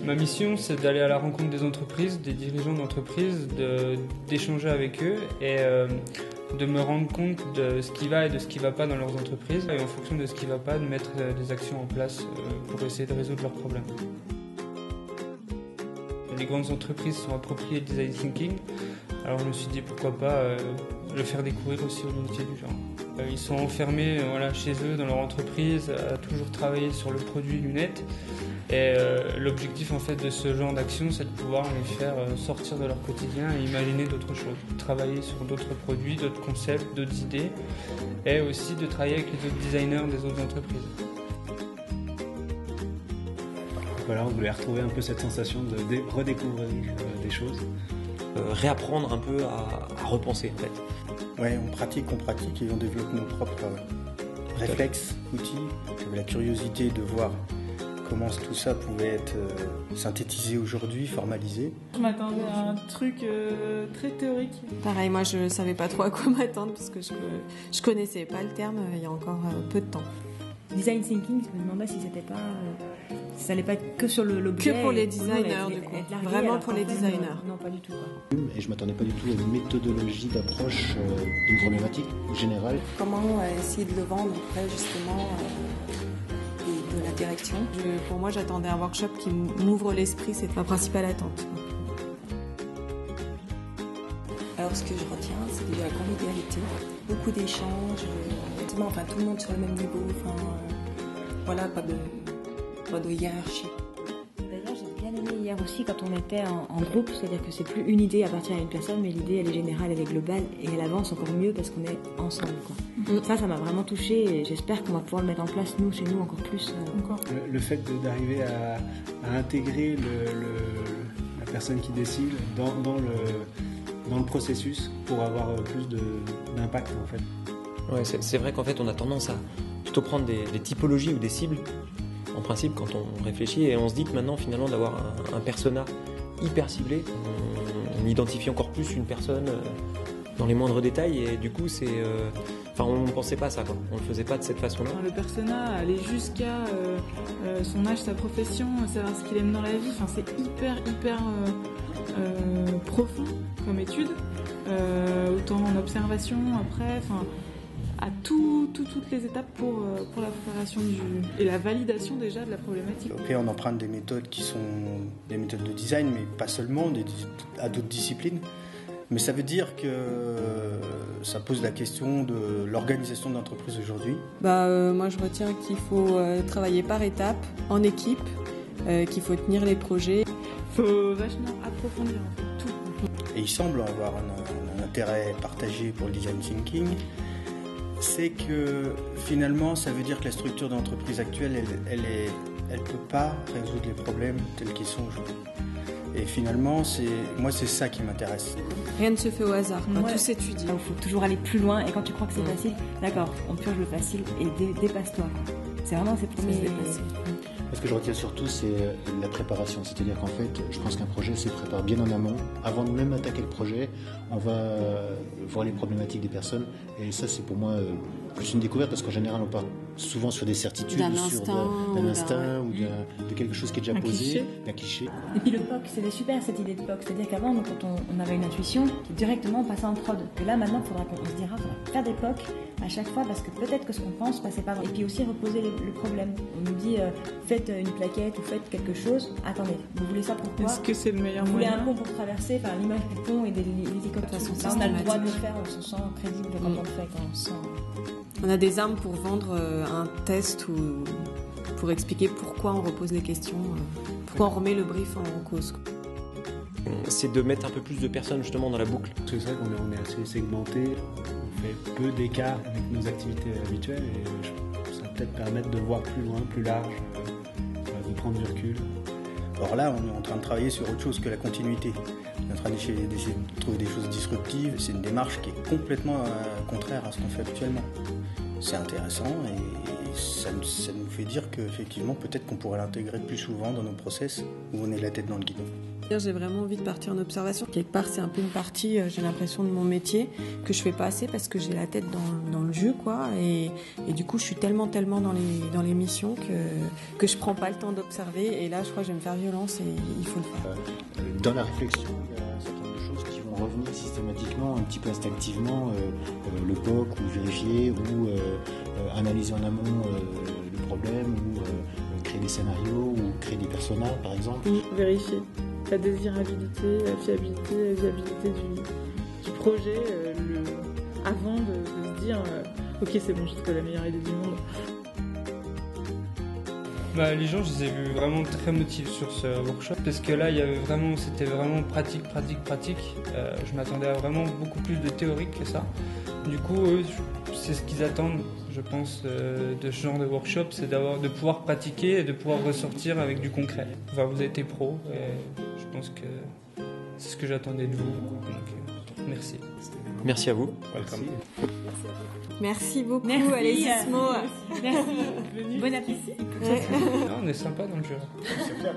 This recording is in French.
Ma mission, c'est d'aller à la rencontre des entreprises, des dirigeants d'entreprises, d'échanger avec eux et de me rendre compte de ce qui va et de ce qui ne va pas dans leurs entreprises. Et en fonction de ce qui ne va pas, de mettre des actions en place pour essayer de résoudre leurs problèmes. Les grandes entreprises sont appropriées le design thinking, alors je me suis dit pourquoi pas le faire découvrir aussi aux métiers du genre. Ils sont enfermés chez eux, dans leur entreprise, à toujours travailler sur le produit lunettes. Et l'objectif en fait de ce genre d'action, c'est de pouvoir les faire sortir de leur quotidien et imaginer d'autres choses. Travailler sur d'autres produits, d'autres concepts, d'autres idées. Et aussi de travailler avec les autres designers des autres entreprises. Voilà, on voulait retrouver un peu cette sensation de redécouvrir des choses. Réapprendre un peu à repenser en fait. Ouais, on pratique et on développe nos propres réflexes, outils. J'avais la curiosité de voir comment tout ça pouvait être synthétisé aujourd'hui, formalisé. Je m'attendais à un truc très théorique. Pareil, moi je savais pas trop à quoi m'attendre parce que je connaissais pas le terme il y a encore peu de temps. Design thinking, je me demandais si c'était pas... ça allait pas être que sur l'objet. Que pour les designers, du coup. Vraiment pour les designers. Non, pas du tout. Quoi. Et je m'attendais pas du tout à une méthodologie d'approche d'une problématique générale. Comment essayer de le vendre après, justement, de la direction. Pour moi, j'attendais un workshop qui m'ouvre l'esprit, c'est ma principale attente. Alors, ce que je retiens, c'est de la convivialité, beaucoup d'échanges, tout le monde sur le même niveau, pas de hiérarchie. D'ailleurs, j'ai bien aimé hier aussi quand on était en groupe, c'est-à-dire que c'est plus une idée appartient à une personne, mais l'idée elle est générale, elle est globale et elle avance encore mieux parce qu'on est ensemble. Quoi. Ça m'a vraiment touchée et j'espère qu'on va pouvoir le mettre en place nous, chez nous, encore plus. Le fait d'arriver à intégrer la personne qui décide dans le processus pour avoir plus d'impact en fait. Ouais, c'est vrai qu'en fait on a tendance à plutôt prendre des typologies ou des cibles en principe quand on réfléchit et on se dit que maintenant finalement d'avoir un persona hyper ciblé, on identifie encore plus une personne dans les moindres détails et du coup on ne pensait pas à ça quoi. On ne le faisait pas de cette façon-là. Le persona, aller jusqu'à son âge, sa profession, savoir ce qu'il aime dans la vie, c'est hyper profond comme étude, autant en observation après, à toutes les étapes pour la préparation et la validation déjà de la problématique. Après, on emprunte des méthodes qui sont des méthodes de design, mais pas seulement, à d'autres disciplines. Mais ça veut dire que ça pose la question de l'organisation de l'entreprise aujourd'hui. Moi, je retiens qu'il faut travailler par étapes, en équipe, qu'il faut tenir les projets. Il faut vachement approfondir en fait, tout. Et il semble avoir un intérêt partagé pour le design thinking. C'est que finalement, ça veut dire que la structure d'entreprise actuelle, elle peut pas résoudre les problèmes tels qu'ils sont aujourd'hui. Et finalement, c'est ça qui m'intéresse. Rien ne se fait au hasard, tout s'étudie. Il faut toujours aller plus loin et quand tu crois que c'est facile, d'accord, on purge le facile et dépasse-toi. C'est vraiment ces processus dépasser. Ce que je retiens surtout, c'est la préparation. C'est-à-dire qu'en fait, je pense qu'un projet se prépare bien en amont. Avant de même attaquer le projet, on va voir les problématiques des personnes. Et ça, c'est pour moi plus une découverte parce qu'en général, on part souvent sur des certitudes, d'un instinct ou de quelque chose qui est déjà posé, d'un cliché. Et puis le POC, c'était super cette idée de POC. C'est-à-dire qu'avant, quand on avait une intuition, directement on passait en prod. Et là, maintenant, il faudra qu'on se dira, faire des POC à chaque fois parce que peut-être que ce qu'on pense passait pas. Et puis aussi reposer le problème. On nous dit, faites une plaquette ou faites quelque chose. Attendez, vous voulez ça pourquoi? Est-ce que c'est le meilleur moyen? Vous voulez un pont pour traverser, l'image du pont et des hélicoptères. Ça, on a le droit de le faire, on se sent crédible quand on le fait, quand on se sent... On a des armes pour vendre un test ou pour expliquer pourquoi on repose les questions, pourquoi on remet le brief en cause. C'est de mettre un peu plus de personnes justement dans la boucle. C'est vrai qu'on est assez segmenté, on fait peu d'écart avec nos activités habituelles et ça va peut-être permettre de voir plus loin, plus large, de prendre du recul. Alors là, on est en train de travailler sur autre chose que la continuité. On est en train d'essayer de trouver des choses disruptives. C'est une démarche qui est complètement contraire à ce qu'on fait actuellement. c'est intéressant et ça nous fait dire qu'effectivement, peut-être qu'on pourrait l'intégrer plus souvent dans nos process où on est la tête dans le guidon. J'ai vraiment envie de partir en observation. Quelque part, c'est un peu une partie, j'ai l'impression, de mon métier que je fais pas assez parce que j'ai la tête dans le jus, quoi. Et du coup, je suis tellement dans les missions que je prends pas le temps d'observer. Et là, je crois que je vais me faire violence et il faut le faire. Dans la réflexion, il y a un certain nombre de choses qui vont revenir systématiquement, un petit peu instinctivement, le POC ou vérifier ou analyser en amont le problème ou créer des scénarios ou créer des personnages, par exemple. Vérifier la désirabilité, la fiabilité, la viabilité du projet avant de se dire ok, c'est bon, j'ai trouvé la meilleure idée du monde. Les gens, je les ai vus vraiment très motivés sur ce workshop parce que là, c'était vraiment pratique. Je m'attendais à vraiment beaucoup plus de théorique que ça. Du coup, eux, c'est ce qu'ils attendent, je pense, de ce genre de workshop, c'est de pouvoir pratiquer et de pouvoir ressortir avec du concret. Enfin, vous avez été pro et je pense que c'est ce que j'attendais de vous. Donc, merci. Merci à vous. Welcome. Merci beaucoup, Merci. allez Sismo. Merci. Bon appétit. On est sympa dans le jeu. C'est clair.